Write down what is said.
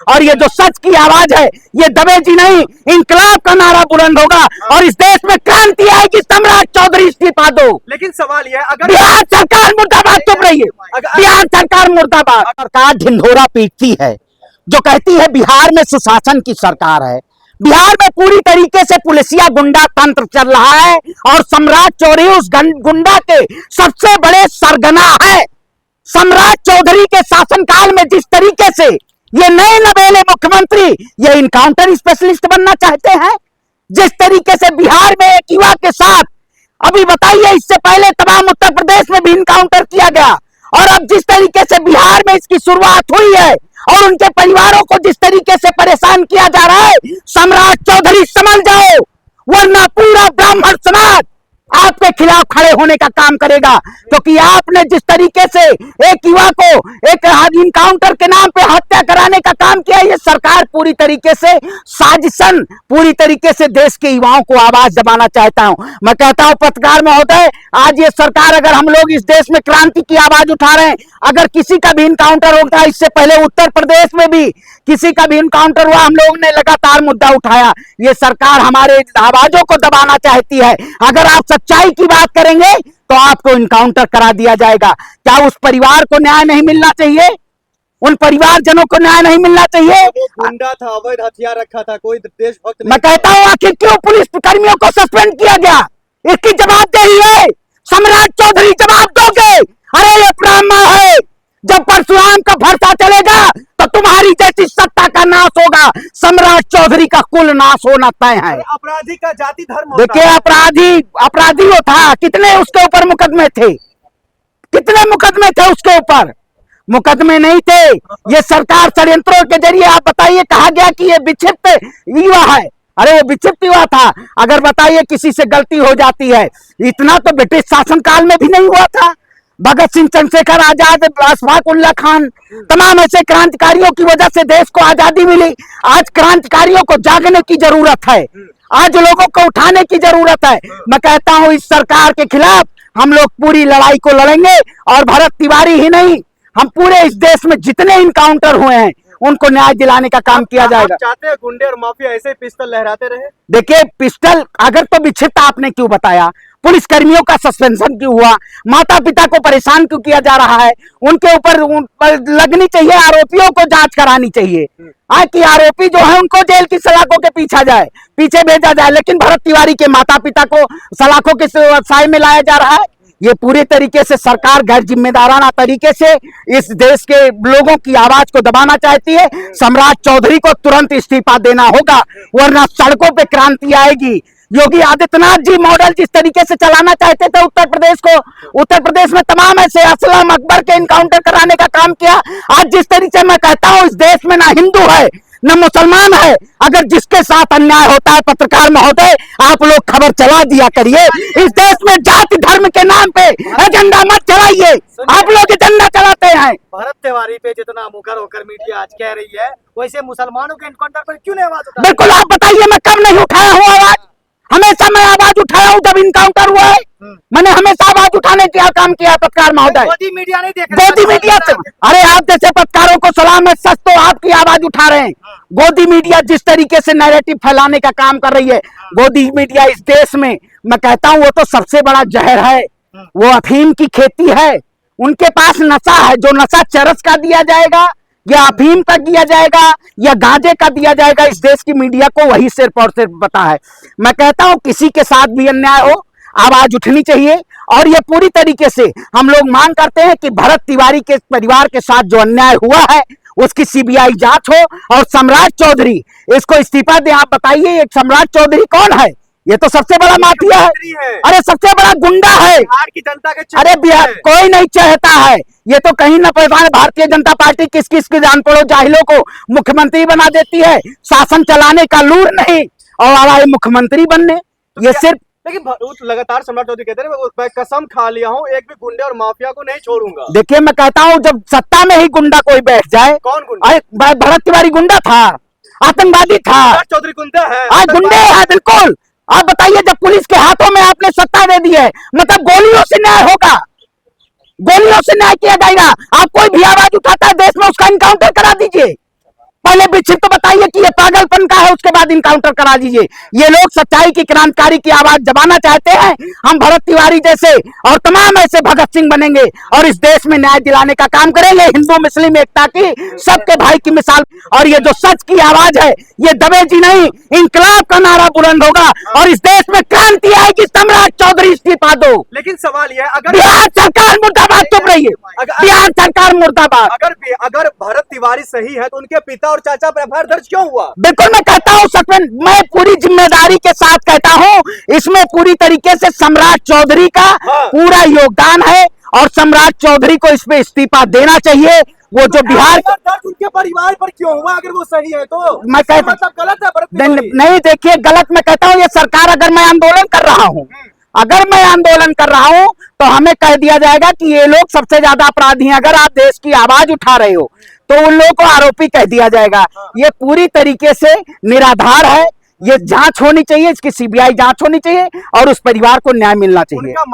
और ये जो सच की आवाज है ये दबेगी नहीं, इंकलाब का नारा बुलंद होगा और इस देश में क्रांति आएगी। सम्राट चौधरी इस्तीफा दो। लेकिन सवाल यह है, अगर बिहार सरकार मुर्दाबाद, चुप रहिए, बिहार सरकार मुर्दाबाद। सरकार ढिंढोरा पीटती है जो कहती है बिहार में सुशासन की सरकार है। बिहार में पूरी तरीके से पुलिसिया गुंडा तंत्र चल रहा है और सम्राट चौधरी उस गुंडा के सबसे बड़े सरगना है। सम्राट चौधरी के शासनकाल में जिस तरीके से ये नए नवेले मुख्यमंत्री ये इनकाउंटर स्पेशलिस्ट बनना चाहते हैं, जिस तरीके से बिहार में एक युवा के साथ, अभी बताइए इससे पहले तमाम उत्तर प्रदेश में भी इनकाउंटर किया गया, और अब जिस तरीके से बिहार में इसकी शुरुआत हुई है और उनके परिवारों को जिस तरीके से परेशान किया जा रहा है, सम्राट चौधरी समझ जाओ, वरना पूरा ब्राह्मण समाज आपके खिलाफ खड़े होने का काम करेगा। क्योंकि आपने जिस तरीके से एक युवा को एक इनकाउंटर के नाम पे हत्या कराने का काम किया, ये सरकार पूरी तरीके से साजिशन, पूरी तरीके से देश के युवाओं को आवाज दबाना चाहता हूं। मैं कहता हूं पत्रकार महोदय, आज ये सरकार, अगर हम लोग इस देश में क्रांति की आवाज उठा रहे हैं, अगर किसी का भी इनकाउंटर होता है, इससे पहले उत्तर प्रदेश में भी किसी का भी इनकाउंटर हुआ, हम लोगों ने लगातार मुद्दा उठाया। ये सरकार हमारे आवाजों को दबाना चाहती है। अगर आप सच्चाई की बात करेंगे तो आपको इनकाउंटर करा दिया जाएगा। क्या उस परिवार को न्याय नहीं मिलना चाहिए? उन परिवारजनों को न्याय नहीं मिलना चाहिए? वो गुंडा था, अवैध हथियार रखा था, कोई देशभक्त मैं कहता हूं आखिर क्यों पुलिस कर्मियों को सस्पेंड किया गया? इसकी जवाबदेही है। सम्राट चौधरी जवाब दोगे? अरे ये ड्रामा है। जब परशुराम का फरसा चलेगा तो तुम्हारी जैसी सत्ता का नाश होगा। सम्राट चौधरी का कुल नाश होना तय है। अपराधी का जाति धर्म देखिए, अपराधी वो था, कितने उसके ऊपर मुकदमे थे, कितने मुकदमे थे उसके ऊपर? मुकदमे नहीं थे। ये सरकार षड्यंत्रों के जरिए, आप बताइए, कहा गया कि ये विक्षिप्त युवा है। अरे वो विक्षिप्त युवा था। अगर बताइए किसी से गलती हो जाती है, इतना तो ब्रिटिश शासनकाल में भी नहीं हुआ था। भगत सिंह, चंद्रशेखर आजाद, अशफाक उल्ला खान, तमाम ऐसे क्रांतिकारियों की वजह से देश को आजादी मिली। आज क्रांतिकारियों को जागने की जरूरत है, आज लोगों को उठाने की जरूरत है। मैं कहता हूं इस सरकार के खिलाफ हम लोग पूरी लड़ाई को लड़ेंगे, और भरत तिवारी ही नहीं, हम पूरे इस देश में जितने इनकाउंटर हुए हैं उनको न्याय दिलाने का काम किया जाएगा। चाहते हैं गुंडे और माफिया ऐसे पिस्टल लहराते रहे? देखिए, पिस्टल अगर तो विक्षिप्त आपने क्यों बताया, पुलिस कर्मियों का सस्पेंशन क्यों हुआ, माता पिता को परेशान क्यों किया जा रहा है, उनके ऊपर लगनी चाहिए, आरोपियों को जांच करानी चाहिए कि आरोपी जो है उनको जेल की सलाखों के पीछे भेजा जाए। लेकिन भरत तिवारी के माता पिता को सलाखों के साए में लाया जा रहा है। ये पूरे तरीके से सरकार गैर जिम्मेदाराना तरीके से इस देश के लोगों की आवाज को दबाना चाहती है। सम्राट चौधरी को तुरंत इस्तीफा देना होगा, वरना सड़कों पे क्रांति आएगी। योगी आदित्यनाथ जी मॉडल जिस तरीके से चलाना चाहते थे उत्तर प्रदेश को, उत्तर प्रदेश में तमाम ऐसे असलम अकबर के इनकाउंटर कराने का काम किया। आज जिस तरीके से मैं कहता हूं इस देश में ना हिंदू है न मुसलमान है। अगर जिसके साथ अन्याय होता है, पत्रकार महोदय, आप लोग खबर चला दिया करिए। इस देश में जाति धर्म के नाम पे एजेंडा मत चलाइए। आप लोग एजेंडा चलाते हैं। भरत तिवारी पे जितना मुखर होकर मीडिया आज कह रही है, वैसे मुसलमानों के इनकाउंटर पर क्यों नहीं आवाज उठा? बिल्कुल, आप बताइए, मैं कब नहीं उठाया हूँ आवाज? हमेशा मैं आवाज उठाया हूँ जब इनकाउंटर हुआ है। मैंने हमेशा आवाज उठाने का काम किया। पत्रकार महोदय, गोदी मीडिया नहीं देख गोदी मीडिया से, अरे आप जैसे पत्रकारों को सलाम है, सच तो आपकी आवाज उठा रहे हैं। गोदी मीडिया जिस तरीके से नैरेटिव फैलाने का काम कर रही है, गोदी मीडिया इस देश में, मैं कहता हूं वो तो सबसे बड़ा जहर है। वो अफीम की खेती है, उनके पास नशा है। जो नशा चरस का दिया जाएगा या अफीम का दिया जाएगा या गांजे का दिया जाएगा, इस देश की मीडिया को वही सिर्फ और सिर्फ पता है। मैं कहता हूं किसी के साथ भी अन्याय हो, आवाज उठनी चाहिए। और ये पूरी तरीके से हम लोग मांग करते हैं कि भरत तिवारी के परिवार के साथ जो अन्याय हुआ है उसकी सीबीआई जांच हो, और सम्राट चौधरी इसको इस्तीफा दे। आप बताइए, एक सम्राट चौधरी कौन है? ये तो सबसे बड़ा माफिया है। अरे सबसे बड़ा गुंडा है बिहार की जनता के। अरे बिहार कोई नहीं चाहता है। ये तो कहीं ना पहचान, भारतीय जनता पार्टी किस किस के जान पड़ो जाहिलों को मुख्यमंत्री बना देती है, शासन चलाने का लूर नहीं और आए मुख्यमंत्री बनने। ये सिर्फ, लेकिन लगातार सम्राट चौधरी कहते हैं मैं कसम खा लिया हूँ, एक भी गुंडे और माफिया को नहीं छोड़ूंगा। देखिए, मैं कहता हूँ जब सत्ता में ही गुंडा कोई बैठ जाए। कौन गुंडा? भरत तिवारी गुंडा था, आतंकवादी था। चौधरी गुंडा है? गुंडे है बिल्कुल। आप बताइए, जब पुलिस के हाथों में आपने सत्ता दे दी है, मतलब गोलियों से न्याय होगा, गोलियों से न्याय किया जाएगा। आप कोई भी आवाज उठाता है देश में, उसका इनकाउंटर करा दीजिए। पहले विक्षिप्त तो बताइए कि ये पागलपन का है, उसके बाद इनकाउंटर करा दीजिए। ये लोग सच्चाई की, क्रांतिकारी की आवाज दबाना चाहते हैं। हम भरत तिवारी जैसे और तमाम ऐसे भगत सिंह बनेंगे और इस देश में न्याय दिलाने का काम करेंगे, हिंदू मुस्लिम एकता की, सबके भाई की मिसाल। और ये जो सच की आवाज है, ये दबेगी नहीं, इंकलाब का नारा बुलंद होगा और इस देश में क्रांति आएगी। सम्राट चौधरी इस्तीफा दो। लेकिन सवाल यह है, अगर बिहार सरकार मुर्दाबाद, चुप रहिए, बिहार सरकार मुर्दाबाद। अगर भरत तिवारी सही है तो उनके पिता और चाचा पर एफआईआर दर्ज क्यों हुआ? बिल्कुल मैं कहता हूँ सस्पेंड, मैं पूरी जिम्मेदारी के साथ कहता हूँ, इसमें पूरी तरीके से सम्राट चौधरी का पूरा योगदान है और सम्राट चौधरी को इस पे इस्तीफा देना चाहिए। वो जो बिहार दर्ज उनके परिवार पर क्यों हुआ अगर वो सही है तो? मैं कहता मतलब गलत है भरत तिवारी? नहीं, देखिए गलत मैं कहता हूँ, ये सरकार, अगर मैं आंदोलन कर रहा हूँ, अगर मैं आंदोलन कर रहा हूं तो हमें कह दिया जाएगा कि ये लोग सबसे ज्यादा अपराधी हैं। अगर आप देश की आवाज उठा रहे हो तो उन लोगों को आरोपी कह दिया जाएगा। ये पूरी तरीके से निराधार है, ये जांच होनी चाहिए, इसकी सीबीआई जांच होनी चाहिए और उस परिवार को न्याय मिलना चाहिए। उनका